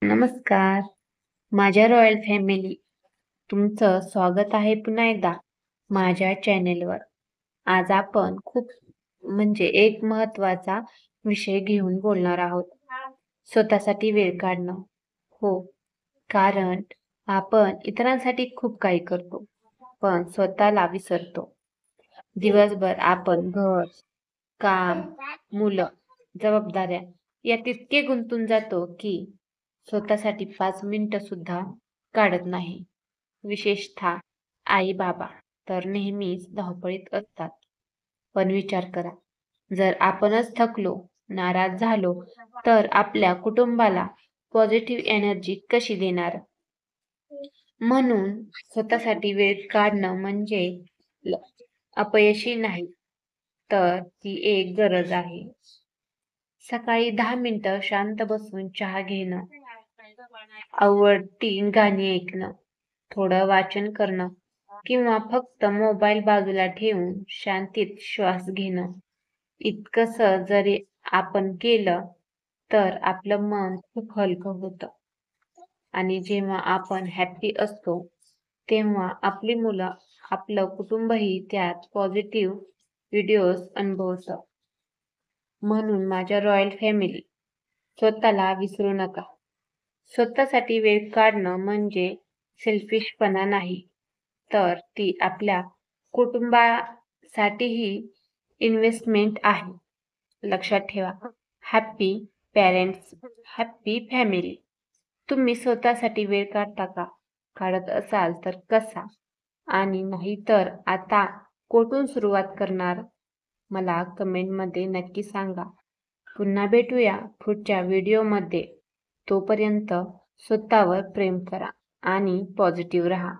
नमस्कार, माझ्या royal family. तुमचं स्वागत आहे पुन्हा एकदा माझ्या चॅनेलवर. आज आपण खूप एक महत्त्वाचा विषय घेऊन बोलणार आहोत. स्वतःसाठी वेळ काढणं. हो, कारण आपण इतरांसाठी खूप काही करतो, पण स्वतःला विसरतो. दिवसभर आपण घर, काम, मुलं, जबाबदाऱ्या यात इतके गुंतून जातो की स्वतःसाठी 5 मिनिटं सुद्धा काढत नाही. विशेषतः आई-बाबा तर नेहमीच धावपळीत असतात. पण विचार करा, जर आपणच थकलो, नाराज झालो, तर आपल्या कुटुंबाला पॉझिटिव्ह एनर्जी कशी देणार? म्हणून स्वतःसाठी वेळ काढणं म्हणजे ल- अपयशी नाही, तर ती एक गरज आहे. सकाळी 10 मिनिटं शांत बसून चहा घेणं, आवडती गाणी ऐकणं, थोडं वाचन करणं किंवा फक्त मोबाईल बाजूला ठेवून शांतीत श्वास घेणं. इतकंस जरी आपण केलं तर आपलं मन खूप हलकं होतं. आणि जेव्हा आपण हॅपी असतो, तेव्हा आपली मुलं, आपलं कुटुंबही त्यात पॉझिटिव्ह व्हिडिओज अनुभवतं. म्हणून माझ्या रॉयल फॅमिली, स्वतःला विसरू नका. स्वतःसाठी वेळ काढणं म्हणजे सेल्फिशपणा नाही, तर ती आपल्या कुटुंबासाठीही इन्व्हेस्टमेंट आहे. लक्षात ठेवा, हॅपी पॅरेंट्स, हॅपी फॅमिली. तुम्ही स्वतःसाठी वेळ काढता का? काढत असाल तर कसा? आणि नाही तर आता कुठून सुरुवात करणार? मला कमेंटमध्ये नक्की सांगा. पुन्हा भेटूया पुढच्या व्हिडिओमध्ये. तोपर्यंत स्वतःवर प्रेम करा आणि पॉझिटिव्ह राहा.